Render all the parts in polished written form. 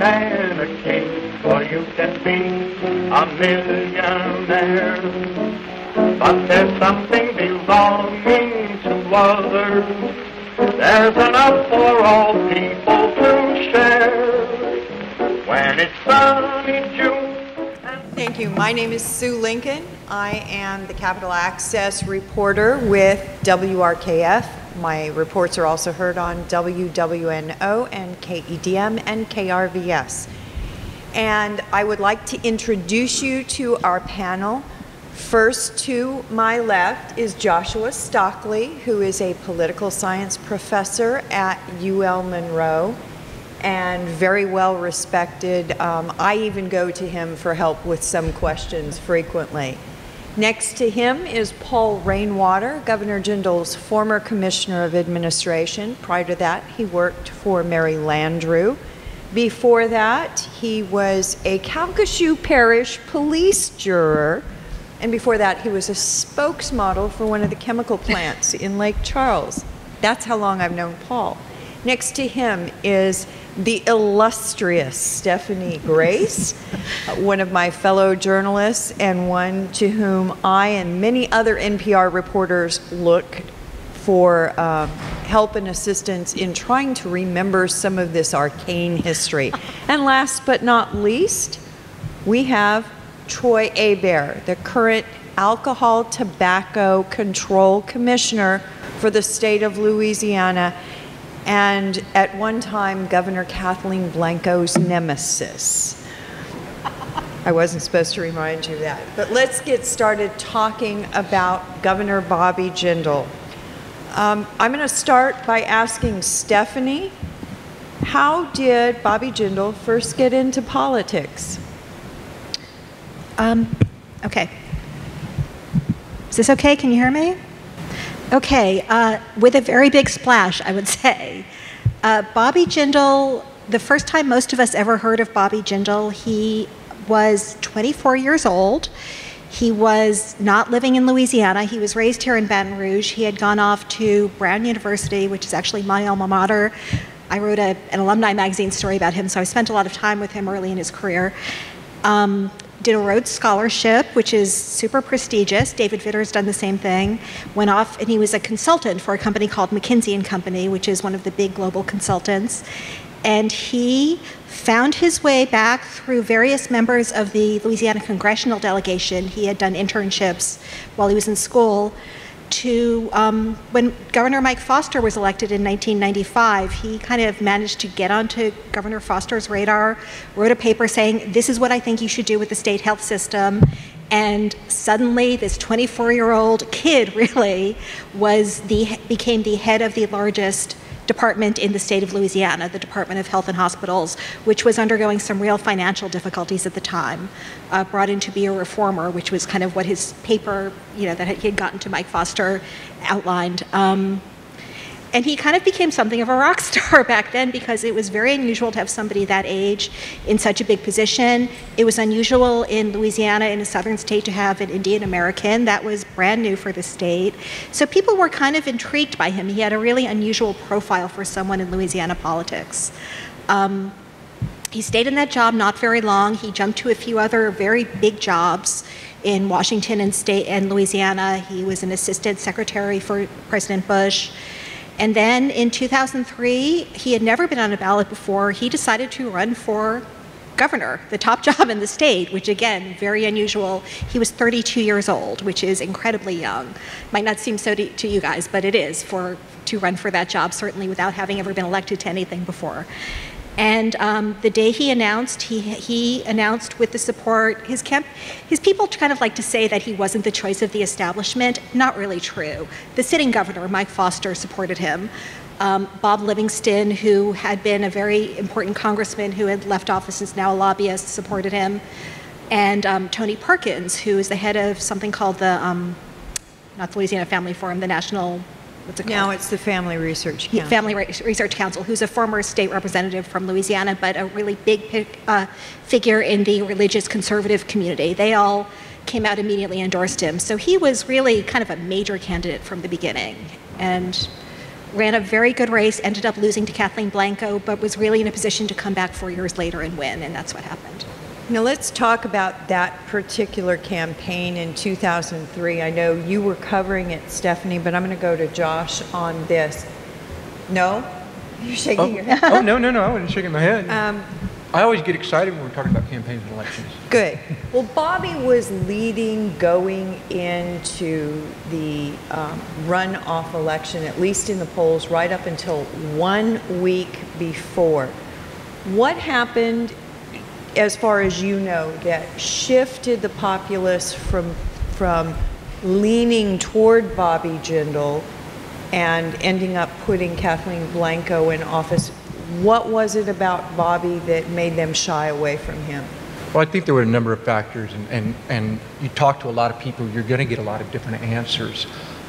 and a king, or you can be a millionaire. But there's something belonging to others. There's enough for all people to share. When it's sunny June. Thank you. My name is Sue Lincoln. I am the Capital Access reporter with WRKF. My reports are also heard on WWNO and KEDM and KRVS. And I would like to introduce you to our panel. First to my left is Joshua Stockley, who is a political science professor at UL Monroe and very well respected. I even go to him for help with some questions frequently. Next to him is Paul Rainwater, Governor Jindal's former commissioner of administration. Prior to that, he worked for Mary Landrieu. Before that, he was a Calcasieu Parish police juror. And before that, he was a spokesmodel for one of the chemical plants in Lake Charles. That's how long I've known Paul. Next to him is the illustrious Stephanie Grace, one of my fellow journalists and one to whom I and many other NPR reporters look for help and assistance in trying to remember some of this arcane history. And last but not least, we have Troy Hebert, the current Alcohol Tobacco Control Commissioner for the state of Louisiana, and at one time, Governor Kathleen Blanco's nemesis. I wasn't supposed to remind you of that. But let's get started talking about Governor Bobby Jindal. I'm going to start by asking Stephanie, how did Bobby Jindal first get into politics? Okay. Is this okay? Can you hear me? Okay, with a very big splash, I would say. Bobby Jindal, the first time most of us ever heard of Bobby Jindal, he was 24 years old. He was not living in Louisiana. He was raised here in Baton Rouge. He had gone off to Brown University, which is actually my alma mater. I wrote an alumni magazine story about him, so I spent a lot of time with him early in his career. Did a Rhodes Scholarship, which is super prestigious. David Vitter's done the same thing. Went off, and he was a consultant for a company called McKinsey & Company, which is one of the big global consultants. And he found his way back through various members of the Louisiana congressional delegation. He had done internships while he was in school. To when Governor Mike Foster was elected in 1995, he kind of managed to get onto Governor Foster's radar, wrote a paper saying, this is what I think you should do with the state health system. And suddenly this 24-year-old kid really became the head of the largest department in the state of Louisiana, the Department of Health and Hospitals, which was undergoing some real financial difficulties at the time, brought in to be a reformer, which was kind of what his paper, that he had gotten to Mike Foster outlined. And he kind of became something of a rock star back then because it was very unusual to have somebody that age in such a big position. It was unusual in Louisiana, in a southern state, to have an Indian American. That was brand new for the state. So people were kind of intrigued by him. He had a really unusual profile for someone in Louisiana politics. He stayed in that job not very long. He jumped to a few other very big jobs in Washington and Louisiana. He was an assistant secretary for President Bush. And then in 2003, he had never been on a ballot before. He decided to run for governor, the top job in the state, which again, very unusual. He was 32 years old, which is incredibly young. Might not seem so to you guys, but it is to run for that job, certainly without having ever been elected to anything before. And the day he announced, he announced with the support, his people kind of like to say that he wasn't the choice of the establishment. Not really true. The sitting governor, Mike Foster, supported him. Bob Livingston, who had been a very important congressman who had left office and is now a lobbyist, supported him. And Tony Perkins, who is the head of something called not the Louisiana Family Forum, the National, what's it called? Now it's the Family Research Council. Family Research Council, who's a former state representative from Louisiana, but a really big figure in the religious conservative community. They all came out immediately and endorsed him. So he was really kind of a major candidate from the beginning. And ran a very good race, ended up losing to Kathleen Blanco, but was really in a position to come back 4 years later and win, and that's what happened. Now let's talk about that particular campaign in 2003. I know you were covering it, Stephanie, but I'm going to go to Josh on this. No? You're shaking your head. Oh, no, I wasn't shaking my head. I always get excited when we're talking about campaigns and elections. Good. Well, Bobby was leading going into the runoff election, at least in the polls, right up until 1 week before. What happened, as far as you know, that shifted the populace from leaning toward Bobby Jindal and ending up putting Kathleen Blanco in office? What was it about Bobby that made them shy away from him? Well, I think there were a number of factors, and you talk to a lot of people, you're going to get a lot of different answers.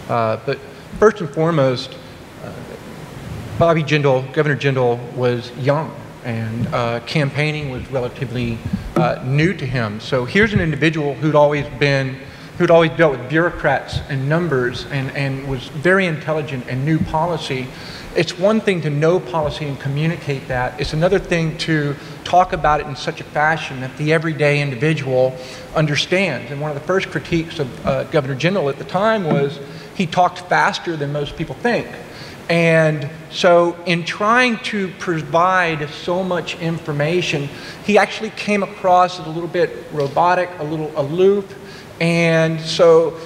But first and foremost, Bobby Jindal, Governor Jindal, was young, and campaigning was relatively new to him. So here's an individual who'd always dealt with bureaucrats and numbers and was very intelligent and knew policy. It's one thing to know policy and communicate that. It's another thing to talk about it in such a fashion that the everyday individual understands. And one of the first critiques of Governor Jindal at the time was he talked faster than most people think. And so in trying to provide so much information, he actually came across as a little bit robotic, a little aloof. And so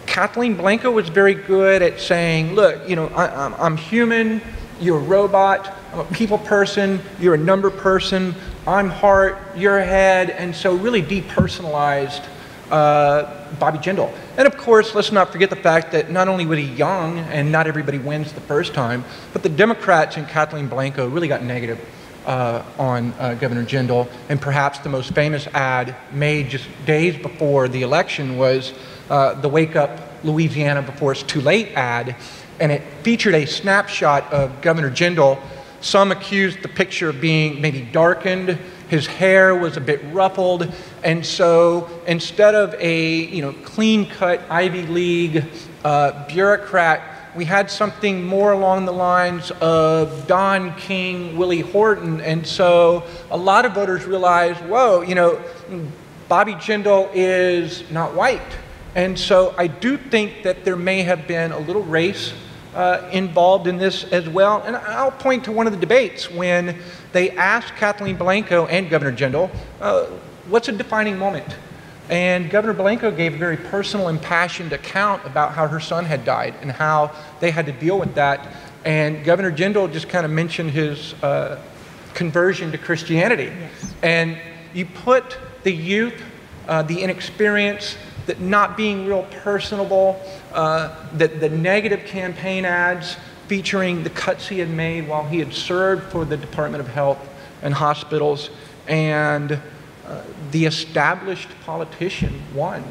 Kathleen Blanco was very good at saying, look, you know, I'm human, you're a robot, I'm a people person, you're a number person, I'm heart, you're head, and so really depersonalized Bobby Jindal. And of course, let's not forget the fact that not only was he young and not everybody wins the first time, but the Democrats and Kathleen Blanco really got negative on Governor Jindal. And perhaps the most famous ad made just days before the election was the Wake Up Louisiana Before It's Too Late ad, and it featured a snapshot of Governor Jindal. Some accused the picture of being maybe darkened, his hair was a bit ruffled, and so instead of a clean-cut Ivy League bureaucrat, we had something more along the lines of Don King, Willie Horton, and so a lot of voters realized, whoa, Bobby Jindal is not white. And so I do think that there may have been a little race involved in this as well. And I'll point to one of the debates when they asked Kathleen Blanco and Governor Jindal, what's a defining moment? And Governor Blanco gave a very personal, impassioned account about how her son had died and how they had to deal with that. And Governor Jindal just kind of mentioned his conversion to Christianity. Yes. And you put the youth, the inexperience, that not being real personable, the negative campaign ads featuring the cuts he had made while he had served for the Department of Health and hospitals, and the established politician won.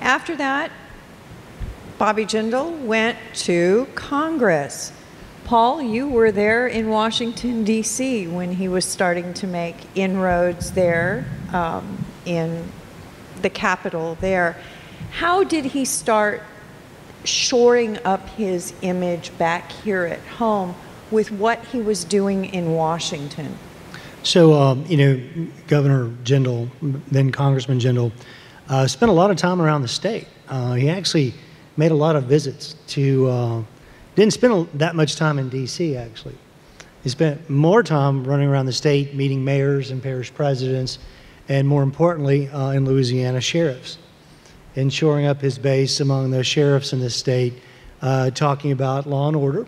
After that, Bobby Jindal went to Congress. Paul, you were there in Washington, D.C. when he was starting to make inroads there in the Capitol there. How did he start shoring up his image back here at home with what he was doing in Washington? So, Governor Jindal, then Congressman Jindal, spent a lot of time around the state. He actually made a lot of visits to, didn't spend that much time in D.C. actually. He spent more time running around the state, meeting mayors and parish presidents, and more importantly, in Louisiana, sheriffs, and shoring up his base among the sheriffs in the state, talking about law and order,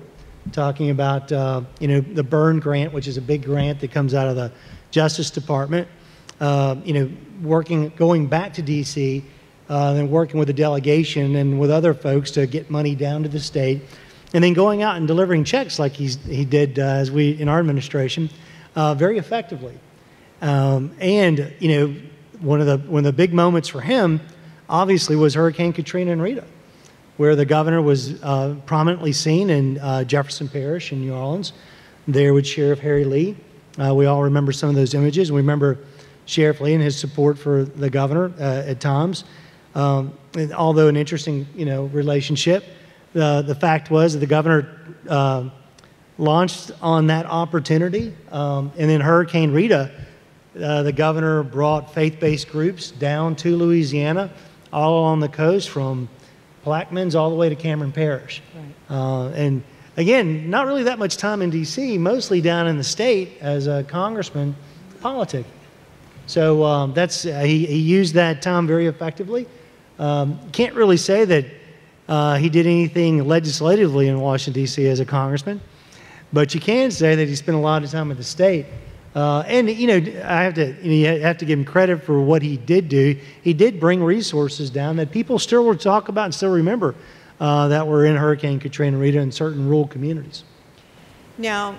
talking about, the Byrne grant, which is a big grant that comes out of the Justice Department, going back to D.C., and working with the delegation and with other folks to get money down to the state, and then going out and delivering checks like he did in our administration, very effectively. And one of the big moments for him, obviously, was Hurricane Katrina and Rita, where the governor was prominently seen in Jefferson Parish in New Orleans, there with Sheriff Harry Lee. We all remember some of those images. We remember Sheriff Lee and his support for the governor at times. Although an interesting, relationship, the fact was that the governor launched on that opportunity. And then Hurricane Rita, the governor brought faith-based groups down to Louisiana, all along the coast from Plaquemines all the way to Cameron Parish. Right. And again, not really that much time in D.C., mostly down in the state as a congressman politicking. So he used that time very effectively. Can't really say that he did anything legislatively in Washington, D.C. as a congressman, but you can say that he spent a lot of time at the state. And you have to give him credit for what he did do. He did bring resources down that people still will talk about and still remember that were in Hurricane Katrina and Rita in certain rural communities. Now,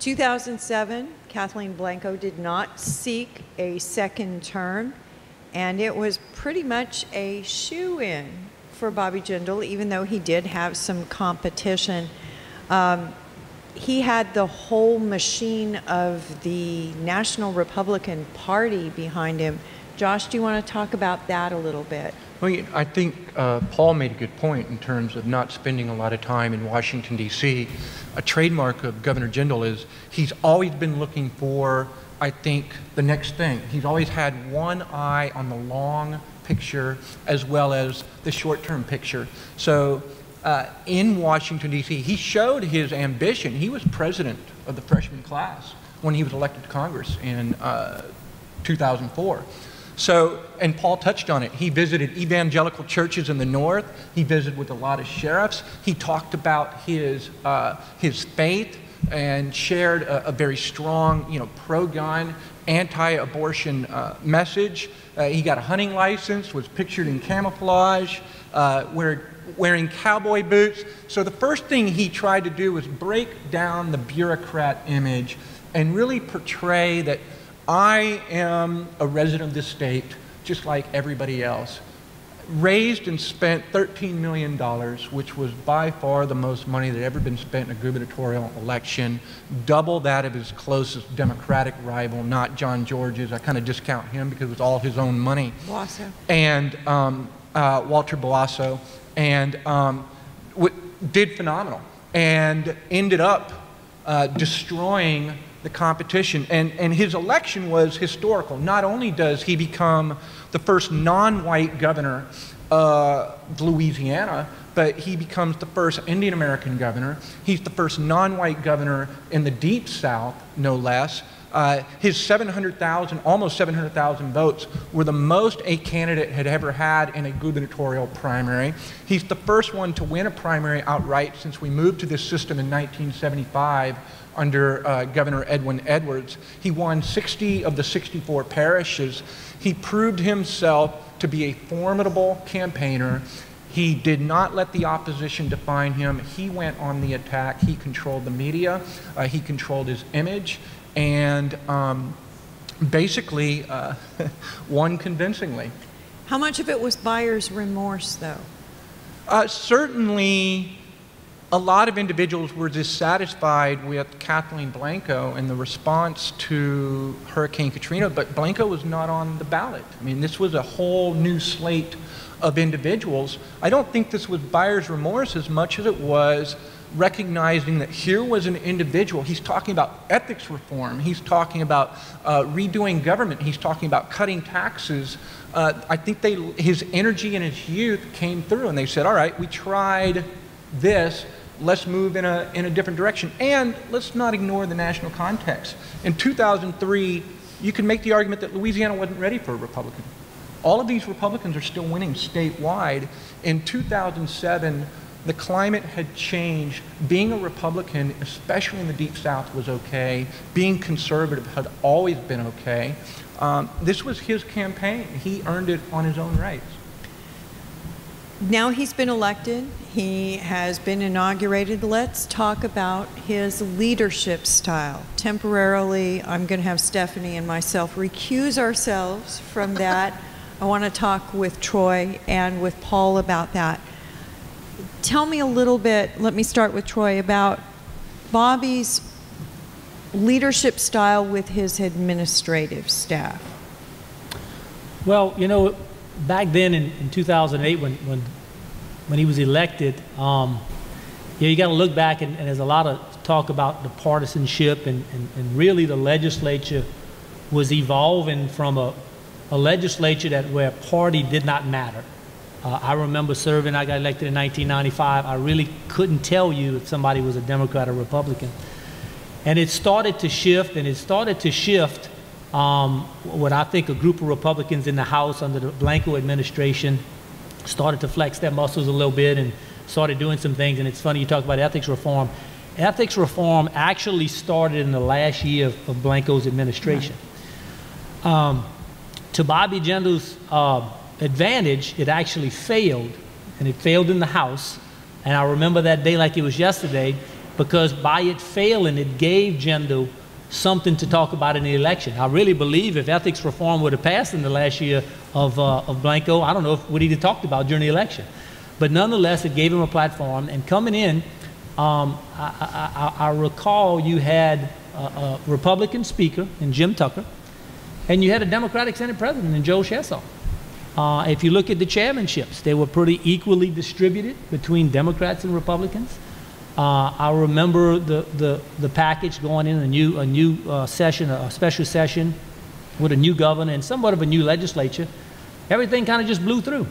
2007, Kathleen Blanco did not seek a second term, and it was pretty much a shoo-in for Bobby Jindal, even though he did have some competition. He had the whole machine of the National Republican Party behind him. Josh, do you want to talk about that a little bit? Well, I think Paul made a good point in terms of not spending a lot of time in Washington, D.C. A trademark of Governor Jindal is he's always been looking for, I think, the next thing. He's always had one eye on the long picture as well as the short-term picture. So in Washington, D.C., he showed his ambition. He was president of the freshman class when he was elected to Congress in 2004. So, and Paul touched on it. He visited evangelical churches in the North. He visited with a lot of sheriffs. He talked about his faith and shared a very strong, pro-gun, anti-abortion message. He got a hunting license, was pictured in camouflage, wearing cowboy boots. So the first thing he tried to do was break down the bureaucrat image and really portray that I am a resident of this state, just like everybody else. Raised and spent $13 million, which was by far the most money that had ever been spent in a gubernatorial election, double that of his closest Democratic rival, not John George's. I kind of discount him because it was all his own money. Boasso. And Walter Boasso, and did phenomenal, and ended up destroying the competition. And his election was historical. Not only does he become the first non-white governor of Louisiana, but he becomes the first Indian American governor. He's the first non-white governor in the Deep South, no less. His 700,000, almost 700,000 votes were the most a candidate had ever had in a gubernatorial primary. He's the first one to win a primary outright since we moved to this system in 1975 under Governor Edwin Edwards. He won 60 of the 64 parishes. He proved himself to be a formidable campaigner. He did not let the opposition define him. He went on the attack. He controlled the media. He controlled his image. And basically won convincingly. How much of it was buyer's remorse, though? Certainly, a lot of individuals were dissatisfied with Kathleen Blanco and the response to Hurricane Katrina, but Blanco was not on the ballot. I mean, this was a whole new slate of individuals. I don't think this was buyer's remorse as much as it was recognizing that here was an individual. He's talking about ethics reform. He's talking about redoing government. He's talking about cutting taxes. I think his energy and his youth came through, and they said, all right, we tried this. Let's move in a different direction. And let's not ignore the national context. In 2003, you can make the argument that Louisiana wasn't ready for a Republican. All of these Republicans are still winning statewide. In 2007, the climate had changed. Being a Republican, especially in the Deep South, was okay. Being conservative had always been okay. This was his campaign. He earned it on his own rights. Now he's been elected. He has been inaugurated. Let's talk about his leadership style. Temporarily, I'm going to have Stephanie and myself recuse ourselves from that. I want to talk with Troy and with Paul about that. Tell me a little bit, let me start with Troy, about Bobby's leadership style with his administrative staff. Well, back then in 2008 when when he was elected, you got to look back, and there's a lot of talk about the partisanship, and really the legislature was evolving from a legislature where party did not matter. I remember serving, I got elected in 1995. I really couldn't tell you if somebody was a Democrat or Republican. And it started to shift, what I think a group of Republicans in the House under the Blanco administration started to flex their muscles a little bit and started doing some things. And it's funny, you talk about ethics reform. Ethics reform actually started in the last year of Blanco's administration. Right. To Bobby Jindal's advantage, it actually failed, and it failed in the House. And I remember that day like it was yesterday, because by it failing, it gave Jindal something to talk about in the election. I really believe if ethics reform would have passed in the last year of Blanco, I don't know what he'd have talked about during the election. But nonetheless, it gave him a platform. And coming in, I recall you had a Republican speaker in Jim Tucker, and you had a Democratic Senate President in Joe Sheshaw. If you look at the chairmanships, they were pretty equally distributed between Democrats and Republicans. I remember the package going in, a new session, a special session with a new governor and somewhat of a new legislature. Everything kind of just blew through.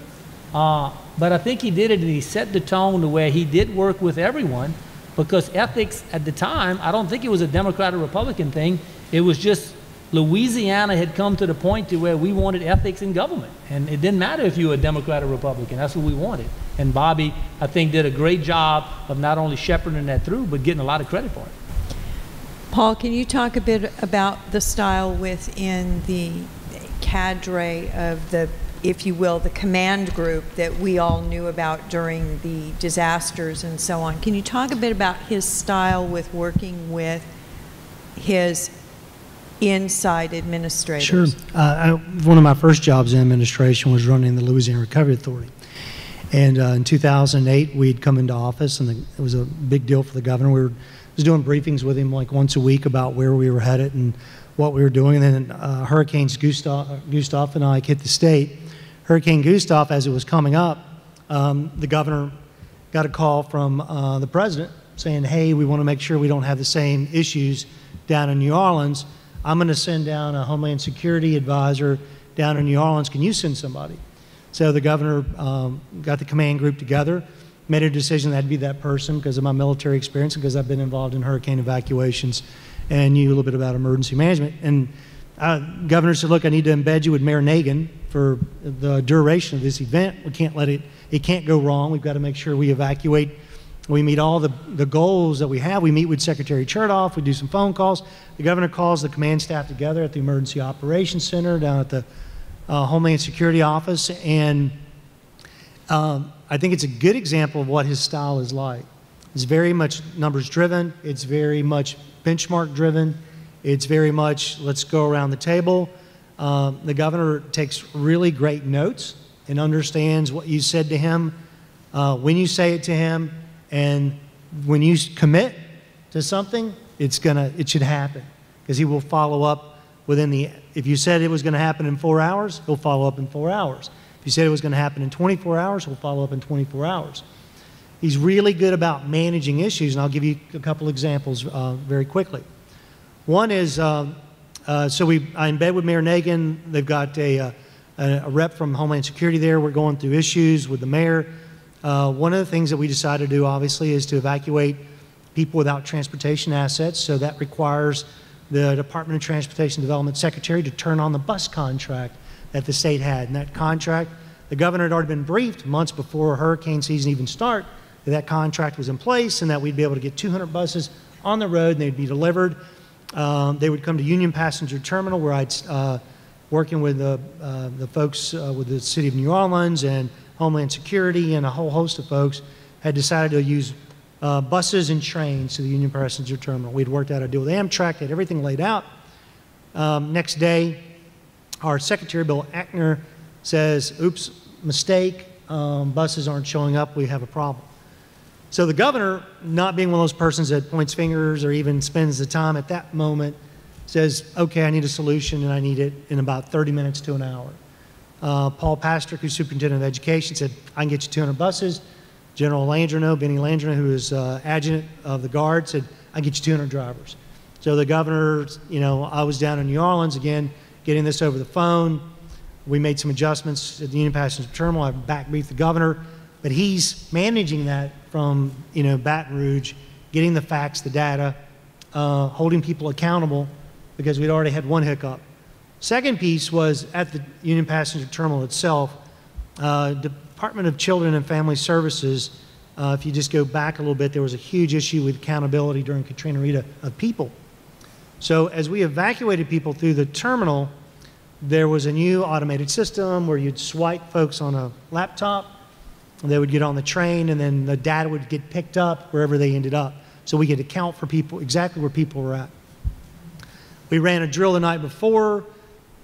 But I think he did it, and he set the tone to where he did work with everyone, because ethics at the time, I don't think it was a Democrat or Republican thing. It was just Louisiana had come to the point to where we wanted ethics in government. And it didn't matter if you were a Democrat or Republican. That's what we wanted. And Bobby, I think, did a great job of not only shepherding that through, but getting a lot of credit for it. Paul, can you talk a bit about the style within the cadre of the, if you will, the command group that we all knew about during the disasters and so on? Can you talk a bit about his style with working with his inside administrators? Sure. One of my first jobs in administration was running the Louisiana Recovery Authority. And in 2008, we'd come into office, and it was a big deal for the governor. We was doing briefings with him like once a week about where we were headed and what we were doing. And then Hurricanes Gustav and Ike hit the state. Hurricane Gustav, as it was coming up, the governor got a call from the president saying, hey, we want to make sure we don't have the same issues down in New Orleans. I'm going to send down a Homeland Security advisor down in New Orleans. Can you send somebody? So the governor got the command group together, made a decision that had to be that person because of my military experience and because I've been involved in hurricane evacuations and knew a little bit about emergency management. And governor said, look, I need to embed you with Mayor Nagin for the duration of this event. We can't let it can't go wrong. We've got to make sure we evacuate. We meet all the goals that we have. We meet with Secretary Chertoff. We do some phone calls. The governor calls the command staff together at the Emergency Operations Center down at the Homeland Security Office. And I think it's a good example of what his style is like. It's very much numbers driven. It's very much benchmark driven. It's very much let's go around the table. The governor takes really great notes and understands what you said to him, when you say it to him, and when you commit to something, it should happen, because he will follow up within if you said it was going to happen in 4 hours, he'll follow up in 4 hours. If you said it was going to happen in 24 hours, he'll follow up in 24 hours. He's really good about managing issues, and I'll give you a couple examples very quickly. One is, I embed with Mayor Nagin. They've got a rep from Homeland Security there. We're going through issues with the mayor. One of the things that we decided to do, obviously, is to evacuate people without transportation assets. So that requires the Department of Transportation Development Secretary to turn on the bus contract that the state had. And that contract, the governor had already been briefed months before hurricane season even start, that contract was in place and that we'd be able to get 200 buses on the road and they'd be delivered. They would come to Union Passenger Terminal, where I'd working with the folks with the city of New Orleans and Homeland Security and a whole host of folks had decided to use buses and trains to the Union Passenger Terminal. We'd worked out a deal with Amtrak, had everything laid out. Next day, our Secretary, Bill Ackner, says, oops, mistake, buses aren't showing up, we have a problem. So the governor, not being one of those persons that points fingers or even spends the time at that moment, says, okay, I need a solution and I need it in about 30 minutes to an hour. Paul Pastrick, who's superintendent of education, said, I can get you 200 buses. General Landrino, Benny Landrino, who is adjutant of the Guard, said, "I get you 200 drivers." So the governor, I was down in New Orleans again, getting this over the phone. We made some adjustments at the Union Passenger Terminal. I backbriefed the governor, but he's managing that from Baton Rouge, getting the facts, the data, holding people accountable, because we'd already had one hiccup. Second piece was at the Union Passenger Terminal itself. Department of Children and Family Services, if you just go back a little bit, there was a huge issue with accountability during Katrina Rita of people. So as we evacuated people through the terminal, there was a new automated system where you'd swipe folks on a laptop, they would get on the train, and then the data would get picked up wherever they ended up. So we could account for people, exactly where people were at. We ran a drill the night before.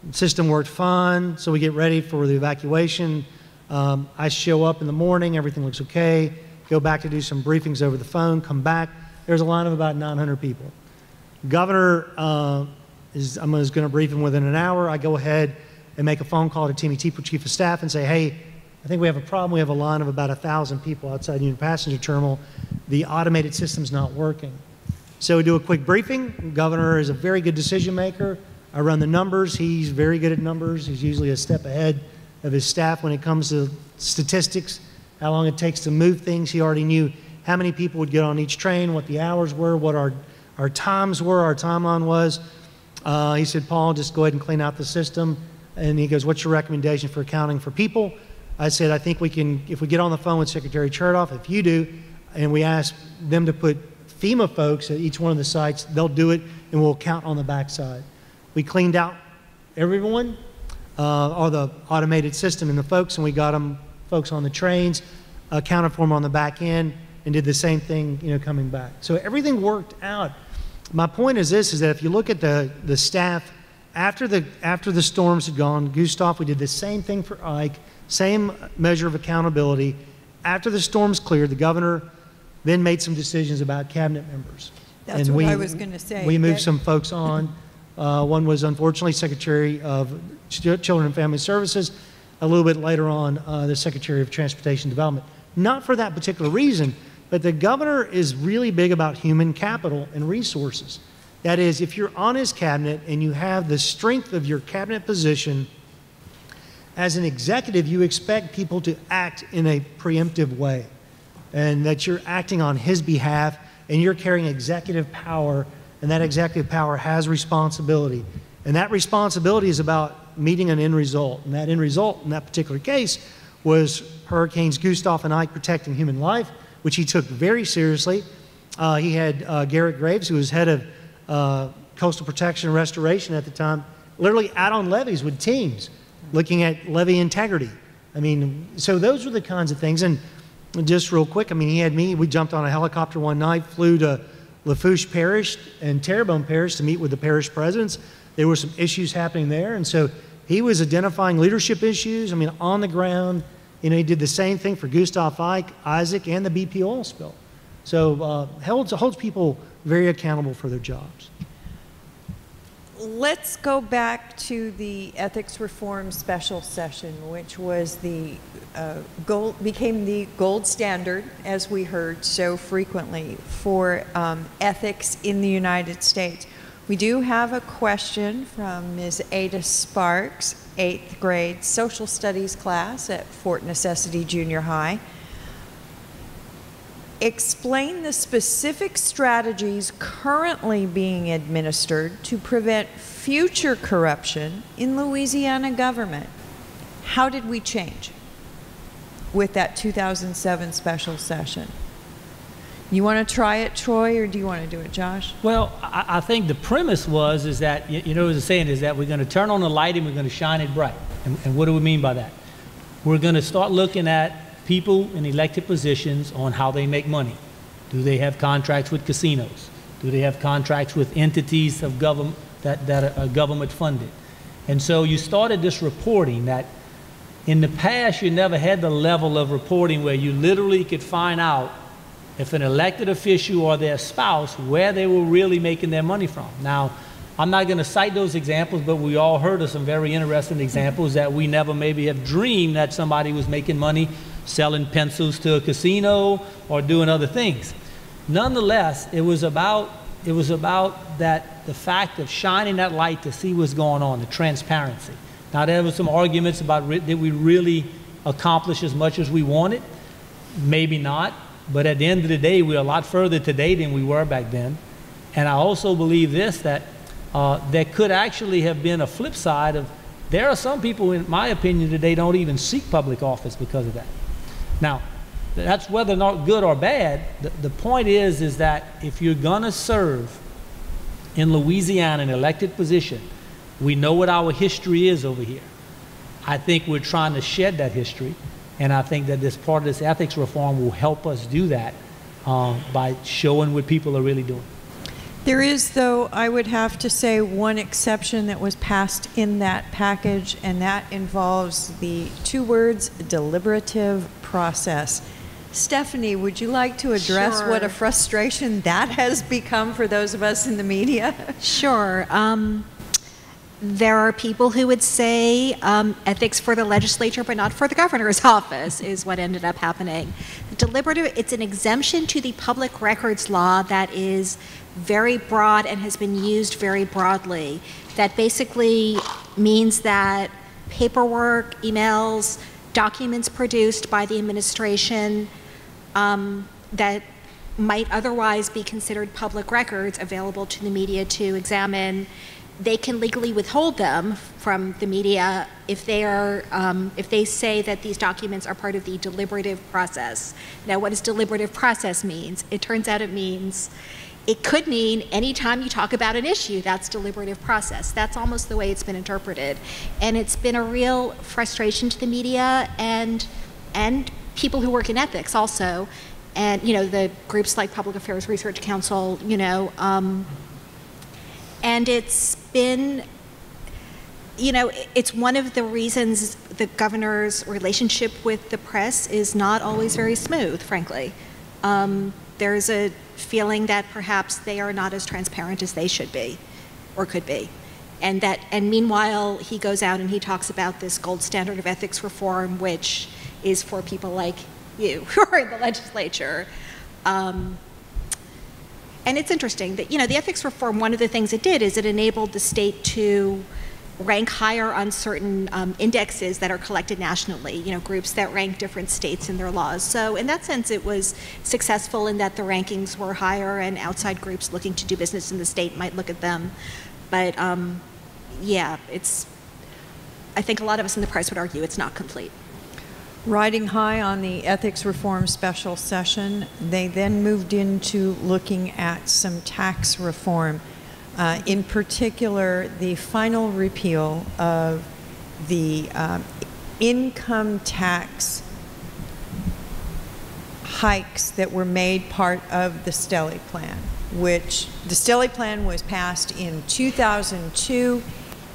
The system worked fine, so we get ready for the evacuation. I show up in the morning, everything looks okay, go back to do some briefings over the phone, come back. There's a line of about 900 people. Governor is going to brief him within an hour. I go ahead and make a phone call to Timmy Teeple, Chief of Staff, and say, "Hey, I think we have a problem. We have a line of about 1,000 people outside Union Passenger Terminal. The automated system's not working." So we do a quick briefing. The governor is a very good decision maker. I run the numbers. He's very good at numbers. He's usually a step ahead of his staff when it comes to statistics, how long it takes to move things. He already knew how many people would get on each train, what the hours were, what our times were, our timeline was. He said, "Paul, just go ahead and clean out the system." And he goes, "What's your recommendation for accounting for people?" I said, "I think we can, if we get on the phone with Secretary Chertoff, if you do, and we ask them to put FEMA folks at each one of the sites, they'll do it, and we'll count on the backside." We cleaned out everyone, or the automated system and the folks, and we got them folks on the trains, accounted for them on the back end, and did the same thing, coming back. So everything worked out. My point is this, is that if you look at the staff, after the storms had gone, Gustav, we did the same thing for Ike, same measure of accountability. After the storms cleared, the governor then made some decisions about cabinet members. That's what I was going to say. We moved some folks on. One was unfortunately Secretary of Children and Family Services. A little bit later on, the Secretary of Transportation Development. Not for that particular reason, but the governor is really big about human capital and resources. That is, if you're on his cabinet and you have the strength of your cabinet position, as an executive, you expect people to act in a preemptive way, and that you're acting on his behalf, and you're carrying executive power, and that executive power has responsibility. And that responsibility is about meeting an end result. And that end result in that particular case was Hurricanes Gustav and Ike protecting human life, which he took very seriously. He had Garrett Graves, who was head of coastal protection and restoration at the time, literally out on levees with teams, looking at levee integrity. I mean, so those were the kinds of things. And just real quick, I mean, he had me, we jumped on a helicopter one night, flew to Lafourche Parish and Terrebonne Parish to meet with the parish presidents. There were some issues happening there. And so he was identifying leadership issues, I mean, on the ground. He did the same thing for Gustav, Ike, Isaac, and the BP oil spill. So holds people very accountable for their jobs. Let's go back to the ethics reform special session, which was became the gold standard, as we heard so frequently, for ethics in the United States. We do have a question from Ms. Ada Sparks, 8th grade social studies class at Fort Necessity Junior High. Explain the specific strategies currently being administered to prevent future corruption in Louisiana government. How did we change with that 2007 special session? You want to try it, Troy, or do you want to do it, Josh? Well, I think the premise is that, the saying is that we're going to turn on the light and we're going to shine it bright. And what do we mean by that? We're going to start looking at people in elected positions on how they make money. Do they have contracts with casinos? Do they have contracts with entities of government that are government funded? And so you started this reporting that in the past you never had the level of reporting where you literally could find out if an elected official or their spouse where they were really making their money from. Now, I'm not going to cite those examples, but we all heard of some very interesting examples that we never maybe have dreamed that somebody was making money selling pencils to a casino or doing other things. Nonetheless, it was about that, the fact of shining that light to see what's going on, the transparency. Now, there were some arguments about did we really accomplish as much as we wanted? Maybe not, but at the end of the day, we're a lot further today than we were back then. And I also believe this, that there could actually have been a flip side of, there are some people, in my opinion, today don't even seek public office because of that. Now, that's whether or not good or bad. The point is that if you're gonna serve in Louisiana an elected position, we know what our history is over here. I think we're trying to shed that history, and I think that this part of this ethics reform will help us do that by showing what people are really doing. There is, though, I would have to say, one exception that was passed in that package, and that involves the two words, deliberative process. Stephanie, would you like to address Sure. what a frustration that has become for those of us in the media? Sure. There are people who would say ethics for the legislature but not for the governor's office is what ended up happening. Deliberative, it's an exemption to the public records law that is very broad and has been used very broadly. That basically means that paperwork, emails, documents produced by the administration that might otherwise be considered public records available to the media to examine, they can legally withhold them from the media if they are, if they say that these documents are part of the deliberative process. Now, what does deliberative process means? It turns out it means, it could mean anytime you talk about an issue, that's deliberative process. That's almost the way it's been interpreted. And it's been a real frustration to the media and people who work in ethics also. And, you know, the groups like Public Affairs Research Council, you know, and it's been, you know, it's one of the reasons the governor's relationship with the press is not always very smooth, frankly. There's a feeling that perhaps they are not as transparent as they should be or could be. And meanwhile, he goes out and he talks about this gold standard of ethics reform, which is for people like you who are in the legislature. And it's interesting that, you know, the ethics reform, one of the things it did is it enabled the state to rank higher on certain indexes that are collected nationally, you know, groups that rank different states in their laws. So in that sense, it was successful in that the rankings were higher and outside groups looking to do business in the state might look at them. But yeah, I think a lot of us in the press would argue it's not complete. Riding high on the ethics reform special session, they then moved into looking at some tax reform. In particular, the final repeal of the income tax hikes that were made part of the Stockley plan, which the Stockley plan was passed in 2002.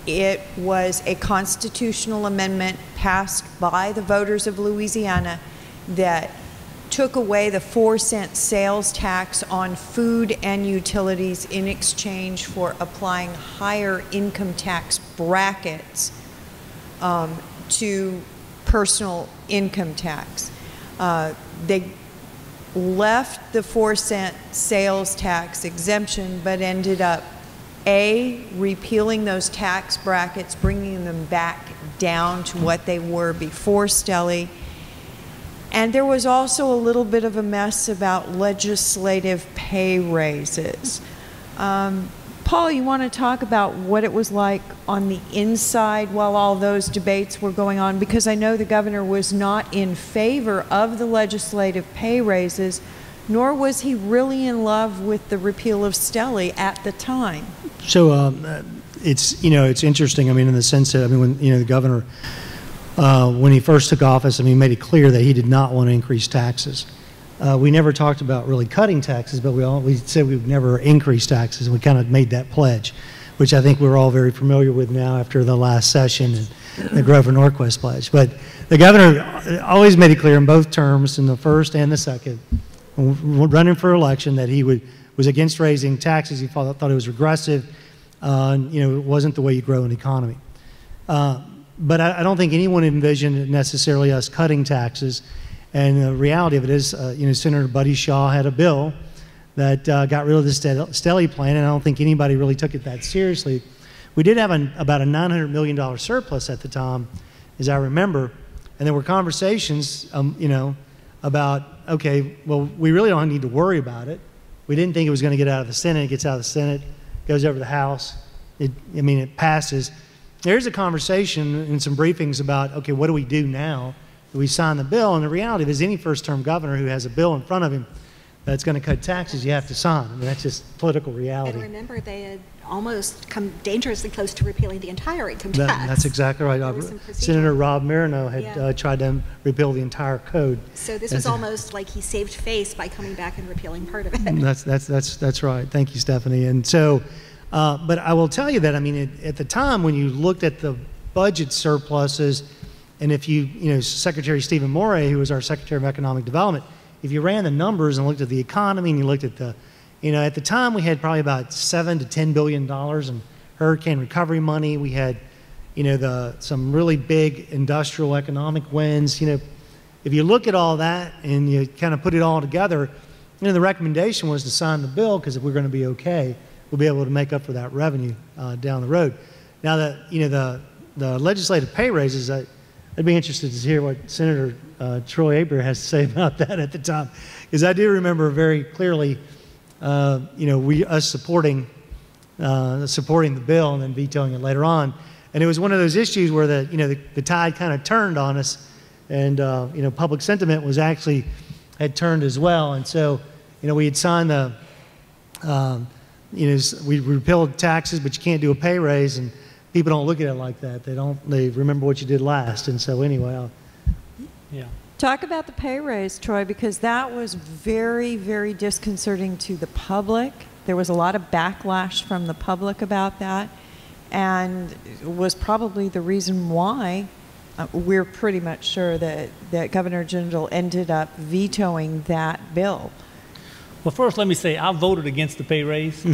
It was a constitutional amendment passed by the voters of Louisiana that took away the 4-cent sales tax on food and utilities in exchange for applying higher income tax brackets to personal income tax. They left the 4-cent sales tax exemption, but ended up repealing those tax brackets, bringing them back down to what they were before Stockley. And there was also a little bit of a mess about legislative pay raises. Paul, you want to talk about what it was like on the inside while all those debates were going on? Because I know the governor was not in favor of the legislative pay raises, nor was he really in love with the repeal of Stockley at the time. So it's, you know, it's interesting. I mean, in the sense that, I mean, when, you know, the governor, when he first took office, I mean, he made it clear that he did not want to increase taxes. We never talked about really cutting taxes, but we said we would never increase taxes, and we kind of made that pledge, which I think we're all very familiar with now after the last session and the Grover Norquist pledge. But the governor always made it clear in both terms, in the first and the second, running for election, that he was against raising taxes. He thought it was regressive. You know, it wasn't the way you grow an economy. But I don't think anyone envisioned necessarily us cutting taxes. And the reality of it is, Senator Buddy Shaw had a bill that got rid of the Stockley plan, and I don't think anybody really took it that seriously. We did have about a $900 million surplus at the time, as I remember, and there were conversations, about, okay, well, we really don't need to worry about it. We didn't think it was going to get out of the Senate. It gets out of the Senate, goes over the House. It passes. There's a conversation and some briefings about, okay, what do we do now? Do we sign the bill? And the reality is any first-term governor who has a bill in front of him that's going to cut taxes, you have to sign. I mean, that's just political reality. And remember, they had almost come dangerously close to repealing the entire income tax. That's exactly right. Senator Rob Marino had tried to repeal the entire code. So this was almost like he saved face by coming back and repealing part of it. That's right. Thank you, Stephanie. And so, but I will tell you that, I mean, at the time when you looked at the budget surpluses, and if Secretary Stephen Morey, who was our Secretary of Economic Development, if you ran the numbers and looked at the economy and you looked at the, at the time we had probably about $7 to $10 billion in hurricane recovery money. We had, some really big industrial economic wins. If you look at all that and you kind of put it all together, the recommendation was to sign the bill because if we're going to be okay, we'll be able to make up for that revenue down the road. Now, the legislative pay raises, I'd be interested to hear what Senator Troy Hebert has to say about that at the time, because I do remember very clearly, us supporting the bill and then vetoing it later on, and it was one of those issues where the tide kind of turned on us, and public sentiment was actually had turned as well, and so we had signed the we repealed taxes, but you can't do a pay raise, and people don't look at it like that. They remember what you did last. And so anyway, yeah. Talk about the pay raise, Troy, because that was very, very disconcerting to the public. There was a lot of backlash from the public about that, and was probably the reason why we're pretty much sure that Governor Jindal ended up vetoing that bill. Well, first, let me say I voted against the pay raise.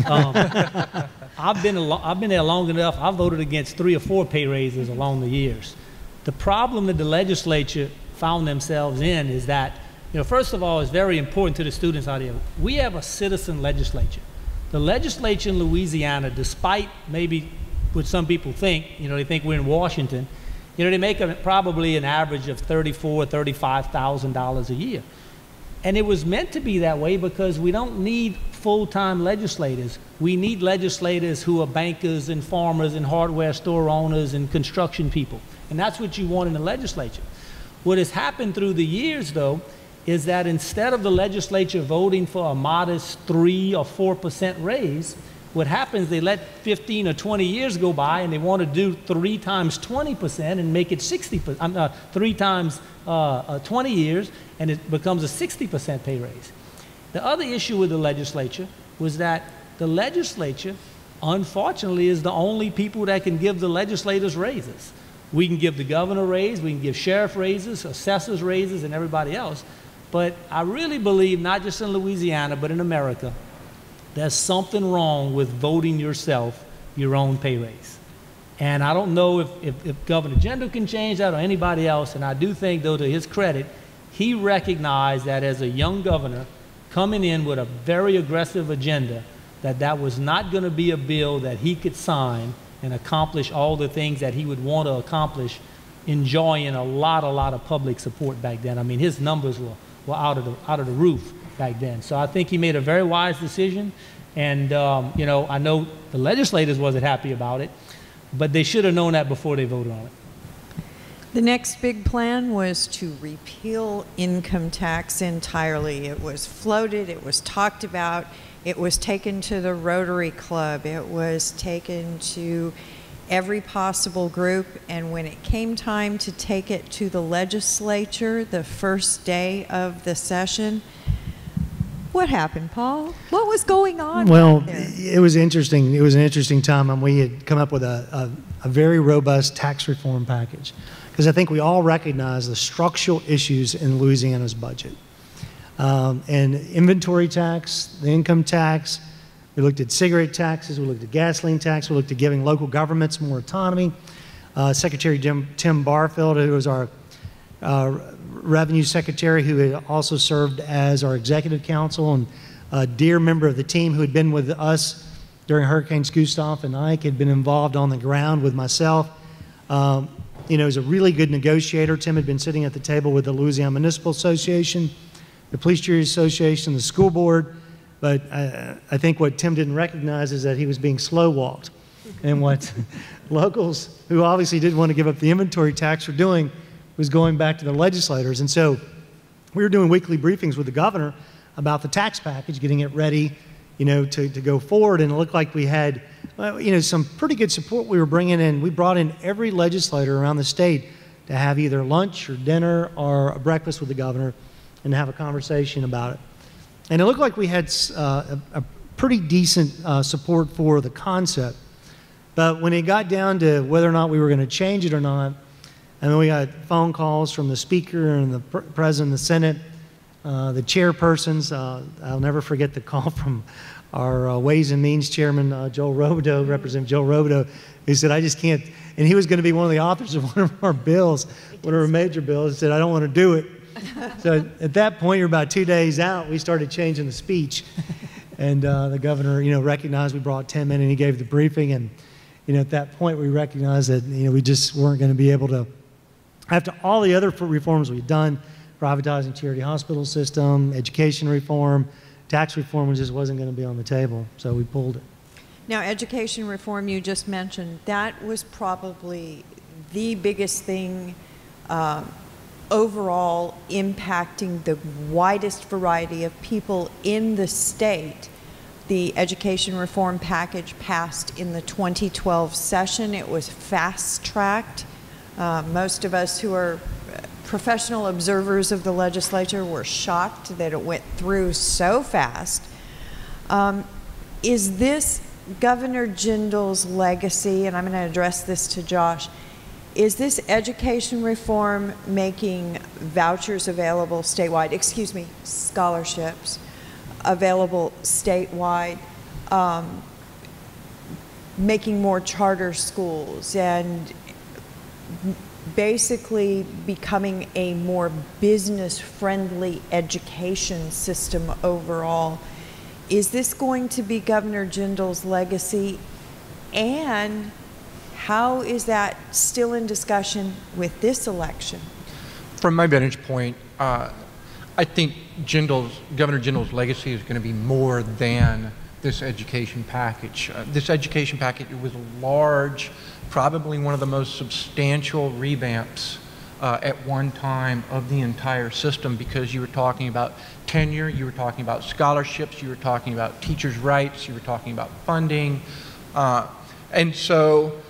I've been there long enough. I voted against 3 or 4 pay raises along the years. The problem that the legislature found themselves in is that, first of all, it's very important to the students out here. We have a citizen legislature. The legislature in Louisiana, despite maybe what some people think, they think we're in Washington, they make probably an average of $34,000, $35,000 a year. And it was meant to be that way because we don't need full-time legislators. We need legislators who are bankers and farmers and hardware store owners and construction people. And that's what you want in the legislature. What has happened through the years, though, is that instead of the legislature voting for a modest 3 or 4% raise, what happens, they let 15 or 20 years go by and they want to do 3 times 20% and make it 60%, 3 times 20 years, and it becomes a 60% pay raise. The other issue with the legislature was that the legislature, unfortunately, is the only people that can give the legislators raises. We can give the governor a raise, we can give sheriff raises, assessors raises, and everybody else. But I really believe, not just in Louisiana, but in America, there's something wrong with voting yourself your own pay raise. And I don't know if Governor Jindal can change that or anybody else, and I do think, though, to his credit, he recognized that as a young governor coming in with a very aggressive agenda, that was not going to be a bill that he could sign and accomplish all the things that he would want to accomplish, enjoying a lot of public support back then. I mean, his numbers were out of the roof back then. So I think he made a very wise decision, and I know the legislators wasn't happy about it, but they should have known that before they voted on it. The next big plan was to repeal income tax entirely. It was floated, it was talked about, it was taken to the Rotary Club, it was taken to every possible group, and when it came time to take it to the legislature the first day of the session, what happened, Paul? What was going on? Well, it was interesting. It was an interesting time, and we had come up with a very robust tax reform package, because I think we all recognize the structural issues in Louisiana's budget. And inventory tax, the income tax, we looked at cigarette taxes, we looked at gasoline tax, we looked at giving local governments more autonomy. Secretary Tim Barfield, who was our Revenue Secretary, who had also served as our executive counsel, and a dear member of the team who had been with us during Hurricanes Gustav and Ike, had been involved on the ground with myself. You know, he was a really good negotiator. Tim had been sitting at the table with the Louisiana Municipal Association, the Police Jury Association, the school board, but I think what Tim didn't recognize is that he was being slow-walked. And what locals, who obviously didn't want to give up the inventory tax, were doing was going back to the legislators. And so we were doing weekly briefings with the governor about the tax package, getting it ready, you know, to go forward. And it looked like we had, you know, some pretty good support we were bringing in. We brought in every legislator around the state to have either lunch or dinner or a breakfast with the governor and have a conversation about it. And it looked like we had a pretty decent support for the concept. But when it got down to whether or not we were going to change it or not, and then we got phone calls from the Speaker and the President of the Senate, the chairpersons. I'll never forget the call from our Ways and Means Chairman, Joel Robideau, Representative Joel Robideau, who said, I just can't, and he was going to be one of the authors of one of our bills, one of our major bills. He said, I don't want to do it. So at that point, you're about 2 days out, we started changing the speech. And the governor, you know, recognized we brought Tim in and he gave the briefing. And, you know, at that point, we recognized that, you know, we just weren't going to be able to, after all the other reforms we've done, privatizing charity hospital system, education reform, tax reform, just wasn't going to be on the table. So we pulled it. Now, education reform you just mentioned, that was probably the biggest thing overall impacting the widest variety of people in the state. The education reform package passed in the 2012 session. It was fast-tracked. Most of us who are professional observers of the legislature were shocked that it went through so fast. Is this Governor Jindal's legacy, and I'm going to address this to Josh, is this education reform making vouchers available statewide, excuse me, scholarships available statewide, making more charter schools, and basically becoming a more business-friendly education system overall? Is this going to be Governor Jindal's legacy? And how is that still in discussion with this election? From my vantage point, I think Governor Jindal's legacy is going to be more than this education package. This education package was large, probably one of the most substantial revamps at one time of the entire system, because you were talking about tenure, you were talking about scholarships, you were talking about teachers' rights, you were talking about funding. And so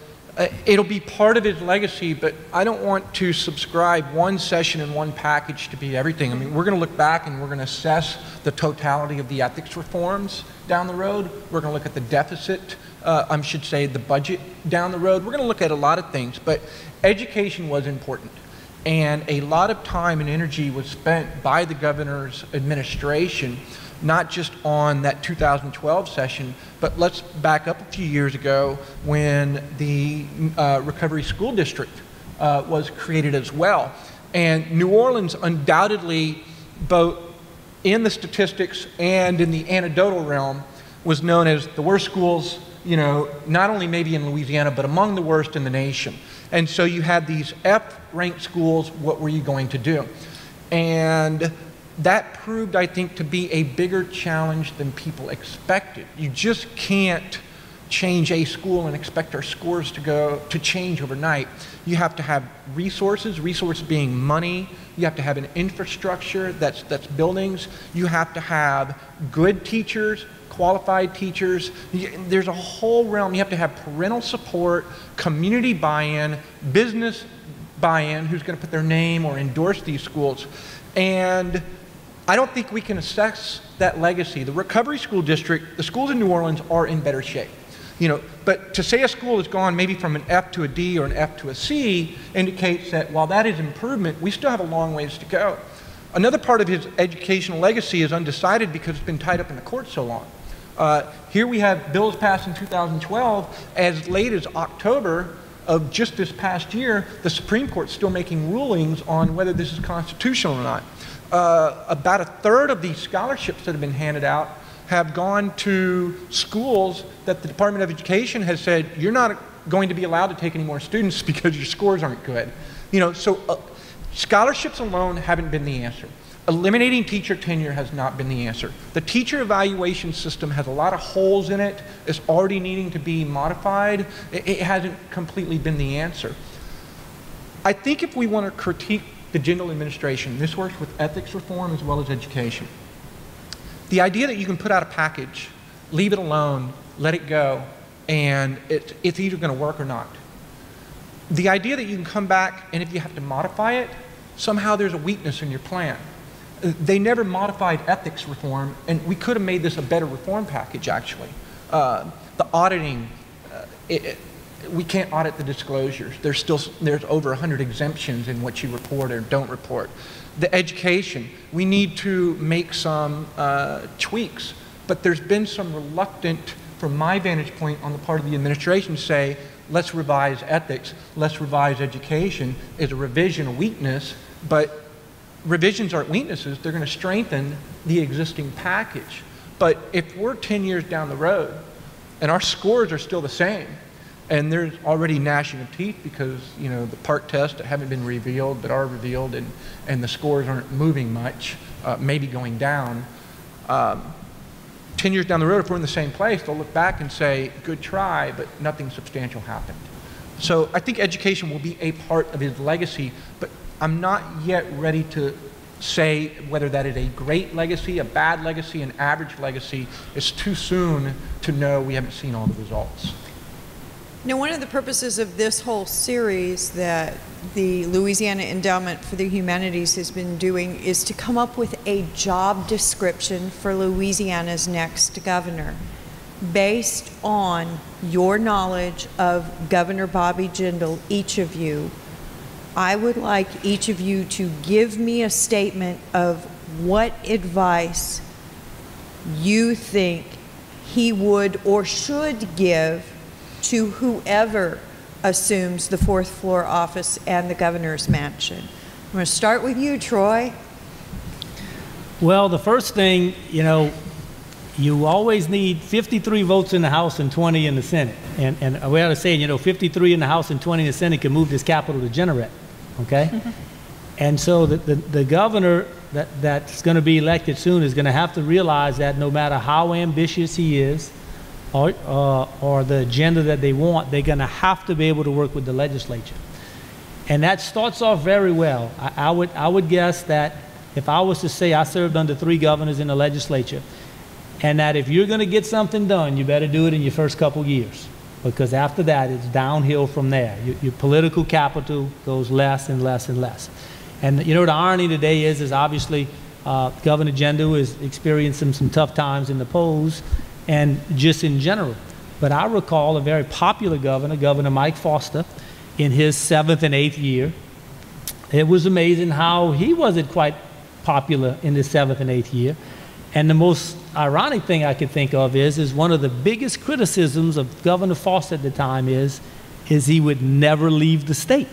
it'll be part of his legacy, but I don't want to subscribe one session and one package to be everything. I mean, we're going to look back and we're going to assess the totality of the ethics reforms down the road. We're going to look at the deficit, I should say the budget down the road. We're going to look at a lot of things, but education was important. And a lot of time and energy was spent by the governor's administration, not just on that 2012 session, but let's back up a few years ago when the Recovery School District was created as well. And New Orleans undoubtedly, both in the statistics and in the anecdotal realm, was known as the worst schools, you know, not only maybe in Louisiana, but among the worst in the nation. And so you had these F-ranked schools, what were you going to do? And that proved, I think, to be a bigger challenge than people expected. You just can't change a school and expect our scores to change overnight. You have to have resources being money. You have to have an infrastructure that's buildings. You have to have good teachers, qualified teachers. There's a whole realm. You have to have parental support, community buy-in, business buy-in, who's going to put their name or endorse these schools. And I don't think we can assess that legacy. The Recovery School District, the schools in New Orleans are in better shape. You know, but to say a school has gone maybe from an F to a D or an F to a C indicates that while that is improvement, we still have a long ways to go. Another part of his educational legacy is undecided because it's been tied up in the courts so long. Here we have bills passed in 2012. As late as October, of just this past year, the Supreme Court's still making rulings on whether this is constitutional or not. About a third of these scholarships that have been handed out have gone to schools that the Department of Education has said, you're not going to be allowed to take any more students because your scores aren't good. So scholarships alone haven't been the answer. Eliminating teacher tenure has not been the answer. The teacher evaluation system has a lot of holes in it. It's already needing to be modified. It hasn't completely been the answer. I think if we want to critique the Jindal administration, this works with ethics reform as well as education. The idea that you can put out a package, leave it alone, let it go, and it's either going to work or not. The idea that you can come back and if you have to modify it, somehow there's a weakness in your plan. They never modified ethics reform, and we could have made this a better reform package, actually. The auditing, we can't audit the disclosures. There's over 100 exemptions in what you report or don't report. The education, we need to make some tweaks, but there's been some reluctant, from my vantage point on the part of the administration, to say, let's revise ethics, let's revise education. Is a revision a weakness? But revisions aren't weaknesses, they're going to strengthen the existing package. But if we're 10 years down the road and our scores are still the same, and there's already gnashing of teeth because the part tests that haven't been revealed but are revealed, and the scores aren't moving much, maybe going down, 10 years down the road, if we're in the same place, they'll look back and say, good try, but nothing substantial happened. So I think education will be a part of his legacy, but I'm not yet ready to say whether that is a great legacy, a bad legacy, an average legacy. It's too soon to know. We haven't seen all the results. Now, one of the purposes of this whole series that the Louisiana Endowment for the Humanities has been doing is to come up with a job description for Louisiana's next governor based on your knowledge of Governor Bobby Jindal, each of you. I would like each of you to give me a statement of what advice you think he would or should give to whoever assumes the fourth floor office and the governor's mansion. I'm going to start with you, Troy. Well, the first thing, you always need 53 votes in the House and 20 in the Senate. And we ought to say, 53 in the House and 20 in the Senate can move this capital to generate, okay? And so the governor that's going to be elected soon is going to have to realize that no matter how ambitious he is or the agenda that they want, they're going to have to be able to work with the legislature. And that starts off very well. I would guess that if I was to say I served under 3 governors in the legislature, and that if you're going to get something done, you better do it in your first couple years, because after that, it's downhill from there. Your political capital goes less and less and less. And the irony today is obviously Governor Jindal is experiencing some tough times in the polls and just in general. But I recall a very popular governor, Governor Mike Foster, in his 7th and 8th year. It was amazing how he wasn't quite popular in his 7th and 8th year. And the most ironic thing I could think of is one of the biggest criticisms of Governor Foster at the time is he would never leave the state.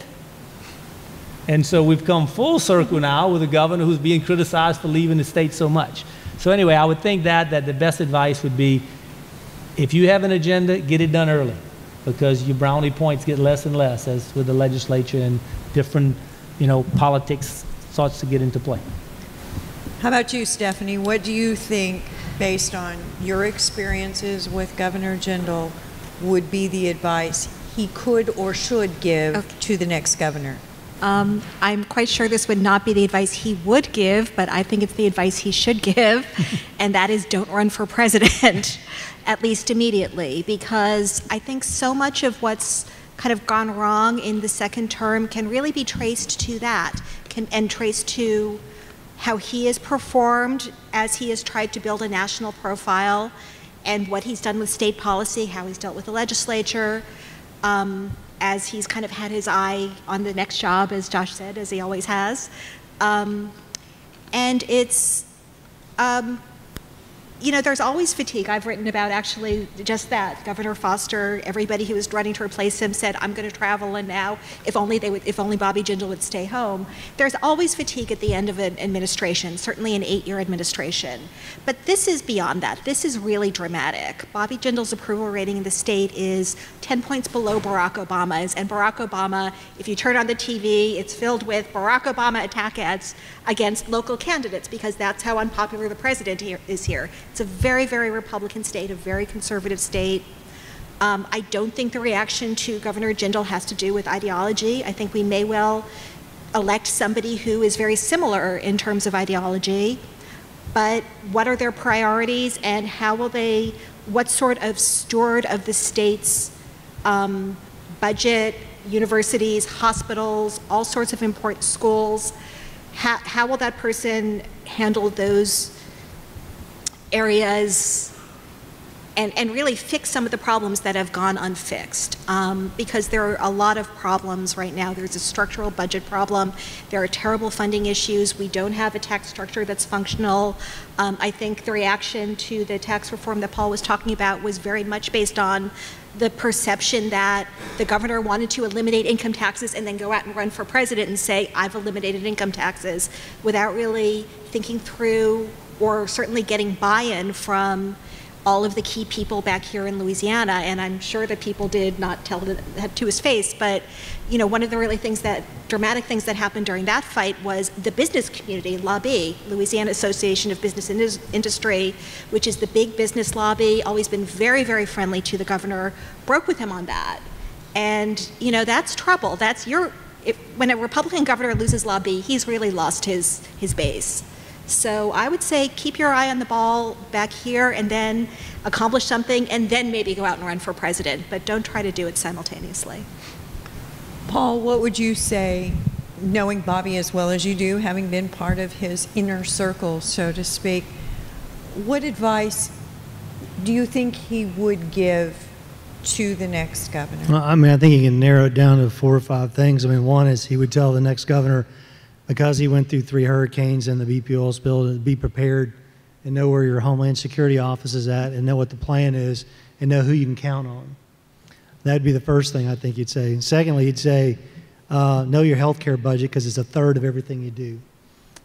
And so we've come full circle now with a governor who's being criticized for leaving the state so much. So anyway, I would think that the best advice would be, if you have an agenda, get it done early, because your brownie points get less and less as with the legislature and different, politics starts to get into play. How about you, Stephanie? What do you think, based on your experiences with Governor Jindal, would be the advice he could or should give to the next governor? I'm quite sure this would not be the advice he would give, but I think it's the advice he should give, and that is don't run for president, at least immediately, because I think so much of what's kind of gone wrong in the second term can really be traced to that, and traced to how he has performed as he has tried to build a national profile, and what he's done with state policy, how he's dealt with the legislature, as he's kind of had his eye on the next job, as Josh said, as he always has. And it's, you know, there's always fatigue. I've written about actually just that. Governor Foster, everybody who was running to replace him said, I'm going to travel, and now if only Bobby Jindal would stay home. There's always fatigue at the end of an administration, certainly an 8-year administration. But this is beyond that. This is really dramatic. Bobby Jindal's approval rating in the state is 10 points below Barack Obama's, and Barack Obama, if you turn on the TV, it's filled with Barack Obama attack ads against local candidates, because that's how unpopular the president is here. It's a very, very Republican state, a very conservative state. I don't think the reaction to Governor Jindal has to do with ideology. I think we may well elect somebody who is very similar in terms of ideology, but what are their priorities, and how will they, what sort of steward of the state's budget, universities, hospitals, all sorts of important schools, how will that person handle those areas and really fix some of the problems that have gone unfixed, because there are a lot of problems right now. There's a structural budget problem. There are terrible funding issues. We don't have a tax structure that's functional. I think the reaction to the tax reform that Paul was talking about was very much based on the perception that the governor wanted to eliminate income taxes and then go out and run for president and say, I've eliminated income taxes, without really thinking through or certainly getting buy-in from all of the key people back here in Louisiana. And I'm sure that people did not tell that to his face, but you know, one of the really dramatic things that happened during that fight was the business community lobby, Louisiana Association of Business Industry, which is the big business lobby, always been very, very friendly to the governor, broke with him on that. And you know, that's trouble. That's when a Republican governor loses lobby, he's really lost his base. So I would say keep your eye on the ball back here, and then accomplish something, and then maybe go out and run for president, but don't try to do it simultaneously. Paul, what would you say, knowing Bobby as well as you do, having been part of his inner circle, so to speak, what advice do you think he would give to the next governor? Well, I mean, I think he can narrow it down to 4 or 5 things. I mean, one is he would tell the next governor, because he went through 3 hurricanes and the BP oil spill, to be prepared and know where your Homeland Security office is at, and know what the plan is, and know who you can count on. That'd be the first thing I think he'd say. Secondly, he'd say, know your health care budget, because it's 1/3 of everything you do.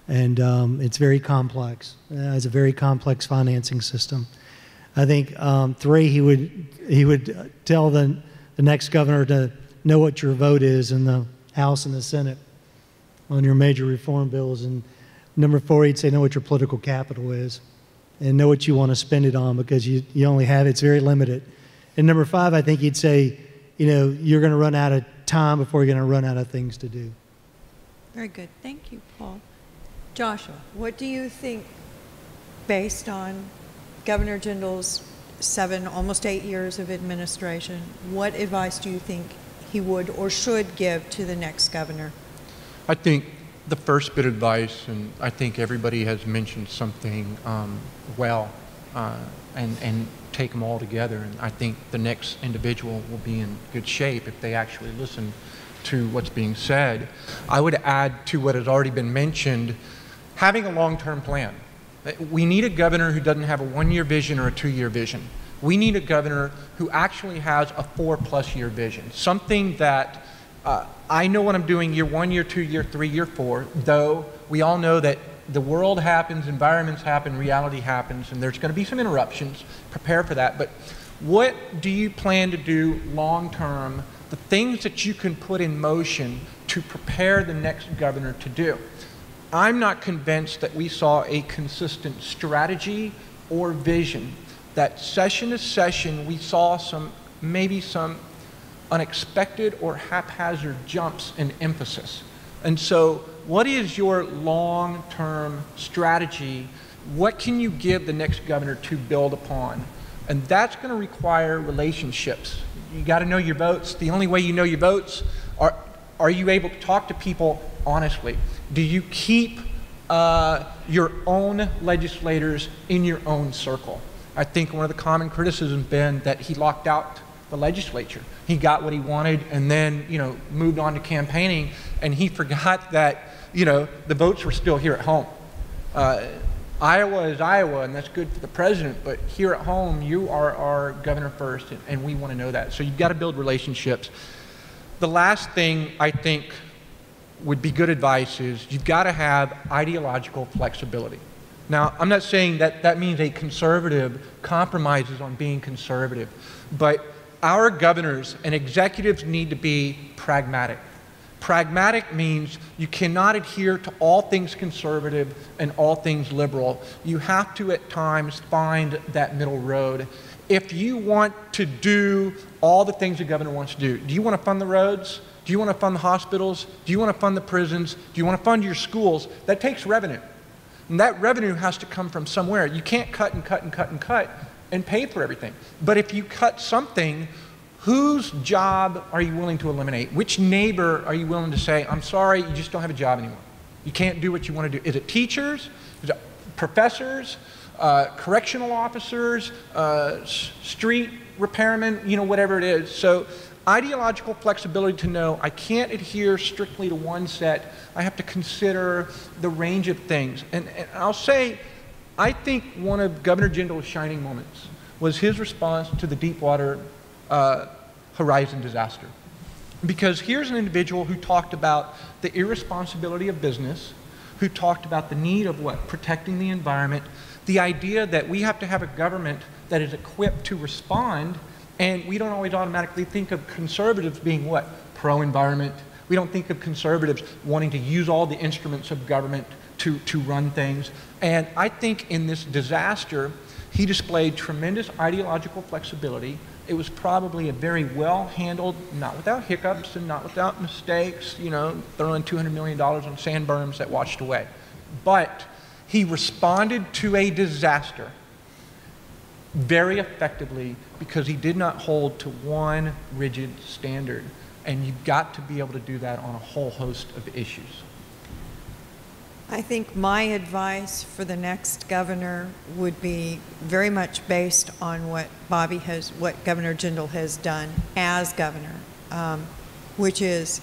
And it's very complex. It's a very complex financing system. I think 3, he would tell the next governor to know what your vote is in the House and the Senate on your major reform bills. And number 4, he'd say know what your political capital is, and know what you want to spend it on, because you only have, it's very limited. And number 5, I think he'd say, you know, you're going to run out of time before you're going to run out of things to do. Very good. Thank you, Paul. Joshua, what do you think, based on Governor Jindal's 7, almost 8 years of administration, what advice do you think he would or should give to the next governor? I think the first bit of advice, and I think everybody has mentioned something and take them all together, and I think the next individual will be in good shape if they actually listen to what's being said. I would add to what has already been mentioned, having a long-term plan. We need a governor who doesn't have a 1-year vision or a 2-year vision. We need a governor who actually has a 4+ year vision, something that I know what I'm doing year 1, year 2, year 3, year 4, though we all know that the world happens, environments happen, reality happens, and there's going to be some interruptions. Prepare for that. But what do you plan to do long term, the things that you can put in motion to prepare the next governor to do? I'm not convinced that we saw a consistent strategy or vision, that session to session we saw maybe some unexpected or haphazard jumps in emphasis. And so what is your long-term strategy? What can you give the next governor to build upon? And that's going to require relationships. You got to know your votes. The only way you know your votes are you able to talk to people honestly? Do you keep your own legislators in your own circle? I think one of the common criticisms has been that he locked out the legislature. He got what he wanted and then, moved on to campaigning, and he forgot that, the votes were still here at home. Iowa is Iowa, and that's good for the president, but here at home, you are our governor first, and we want to know that. So you've got to build relationships. The last thing I think would be good advice is you've got to have ideological flexibility. Now, I'm not saying that that means a conservative compromises on being conservative, but our governors and executives need to be pragmatic. Pragmatic means you cannot adhere to all things conservative and all things liberal. You have to at times find that middle road. If you want to do all the things the governor wants to do you want to fund the roads? Do you want to fund the hospitals? Do you want to fund the prisons? Do you want to fund your schools? That takes revenue. And that revenue has to come from somewhere. You can't cut and cut and cut and cut and pay for everything. But if you cut something, whose job are you willing to eliminate? Which neighbor are you willing to say, I'm sorry, you just don't have a job anymore. You can't do what you want to do. Is it teachers? Is it professors? Correctional officers? Street repairmen? You know, whatever it is. So ideological flexibility to know I can't adhere strictly to one set. I have to consider the range of things. And I'll say, I think one of Governor Jindal's shining moments was his response to the Deepwater Horizon disaster. Because here's an individual who talked about the irresponsibility of business, who talked about the need of what? Protecting the environment, the idea that we have to have a government that is equipped to respond, and we don't always automatically think of conservatives being what? Pro-environment. We don't think of conservatives wanting to use all the instruments of government to run things. And I think in this disaster, he displayed tremendous ideological flexibility. It was probably a very well handled, not without hiccups and not without mistakes, you know, throwing $200 million on sand berms that washed away. But he responded to a disaster very effectively because he did not hold to one rigid standard. And you've got to be able to do that on a whole host of issues. I think my advice for the next governor would be very much based on what Governor Jindal has done as governor, which is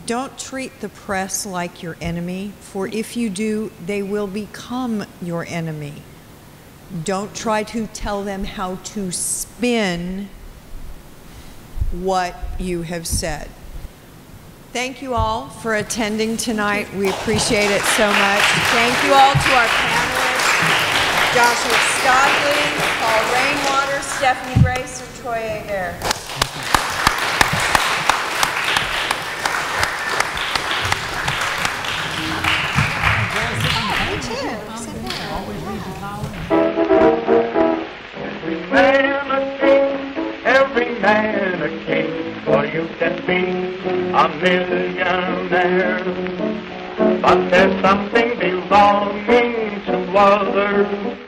don't treat the press like your enemy, for if you do, they will become your enemy. Don't try to tell them how to spin what you have said. Thank you all for attending tonight. We appreciate it so much. Thank you all to our panelists, Joshua Stockley, Paul Rainwater, Stephanie Grace, and Troy Hebert. Me too. Sit down. Every man a king, for you can be a millionaire. But there's something belonging to others